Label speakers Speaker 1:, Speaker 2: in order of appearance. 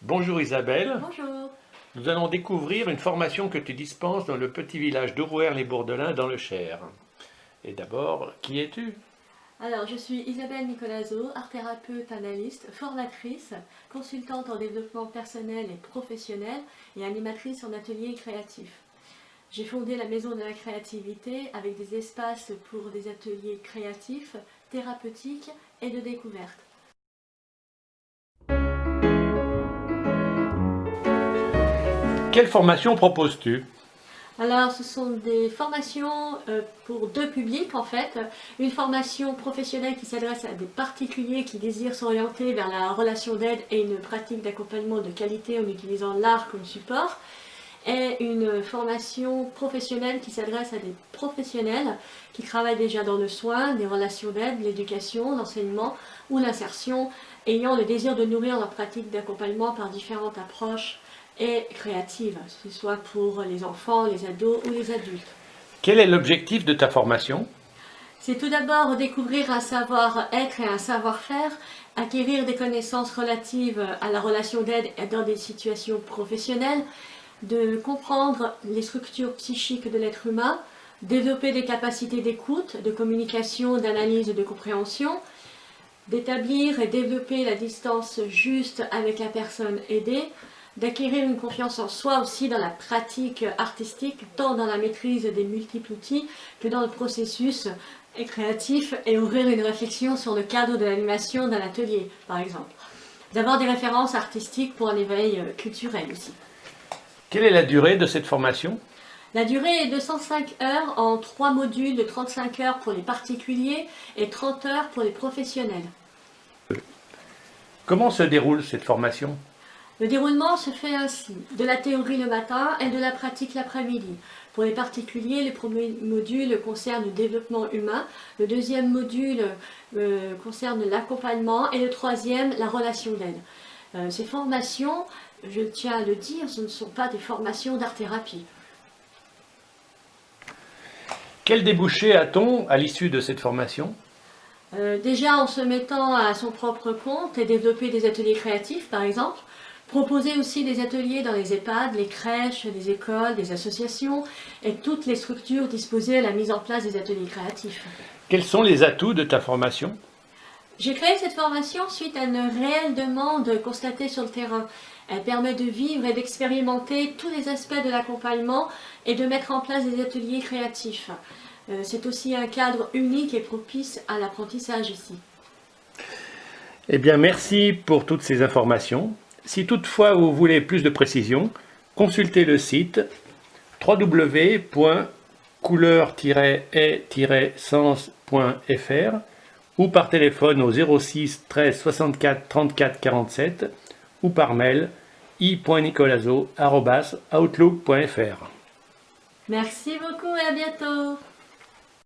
Speaker 1: Bonjour Isabelle,
Speaker 2: Bonjour.
Speaker 1: nous allons découvrir une formation que tu dispenses dans le petit village d'Aurouert-les-Bourdelins dans le Cher. Et d'abord, qui es-tu?
Speaker 2: Alors, je suis Isabelle Nicolazo, art thérapeute analyste, formatrice, consultante en développement personnel et professionnel et animatrice en atelier créatif. J'ai fondé la Maison de la Créativité avec des espaces pour des ateliers créatifs, thérapeutiques et de découverte.
Speaker 1: Quelle formation proposes-tu?
Speaker 2: Alors, ce sont des formations pour deux publics en fait. Une formation professionnelle qui s'adresse à des particuliers qui désirent s'orienter vers la relation d'aide et une pratique d'accompagnement de qualité en utilisant l'art comme support. Et une formation professionnelle qui s'adresse à des professionnels qui travaillent déjà dans le soin, des relations d'aide, l'éducation, l'enseignement ou l'insertion, ayant le désir de nourrir leur pratique d'accompagnement par différentes approches et créatives, que ce soit pour les enfants, les ados ou les adultes.
Speaker 1: Quel est l'objectif de ta formation?
Speaker 2: C'est tout d'abord découvrir un savoir-être et un savoir-faire, acquérir des connaissances relatives à la relation d'aide dans des situations professionnelles, de comprendre les structures psychiques de l'être humain, développer des capacités d'écoute, de communication, d'analyse et de compréhension, d'établir et développer la distance juste avec la personne aidée, d'acquérir une confiance en soi aussi dans la pratique artistique, tant dans la maîtrise des multiples outils que dans le processus créatif et ouvrir une réflexion sur le cadre de l'animation d'un atelier, par exemple. D'avoir des références artistiques pour un éveil culturel aussi.
Speaker 1: Quelle est la durée de cette formation?
Speaker 2: La durée est de 105 heures en 3 modules de 35 heures pour les particuliers et 30 heures pour les professionnels.
Speaker 1: Comment se déroule cette formation?
Speaker 2: Le déroulement se fait ainsi, de la théorie le matin et de la pratique l'après-midi. Pour les particuliers, le premier module concerne le développement humain, le deuxième module concerne l'accompagnement et le troisième, la relation d'aide. Ces formations, je tiens à le dire, ce ne sont pas des formations d'art-thérapie.
Speaker 1: Quel débouché a-t-on à l'issue de cette formation?
Speaker 2: Déjà en se mettant à son propre compte et développer des ateliers créatifs par exemple, proposer aussi des ateliers dans les EHPAD, les crèches, les écoles, des associations et toutes les structures disposées à la mise en place des ateliers créatifs.
Speaker 1: Quels sont les atouts de ta formation?
Speaker 2: J'ai créé cette formation suite à une réelle demande constatée sur le terrain. Elle permet de vivre et d'expérimenter tous les aspects de l'accompagnement et de mettre en place des ateliers créatifs. C'est aussi un cadre unique et propice à l'apprentissage ici.
Speaker 1: Eh bien, merci pour toutes ces informations. Si toutefois vous voulez plus de précisions, consultez le site www.couleur-et-sens.fr ou par téléphone au 06 13 64 34 47 ou par mail i.nicolazo@outlook.fr.
Speaker 2: Merci beaucoup et à bientôt.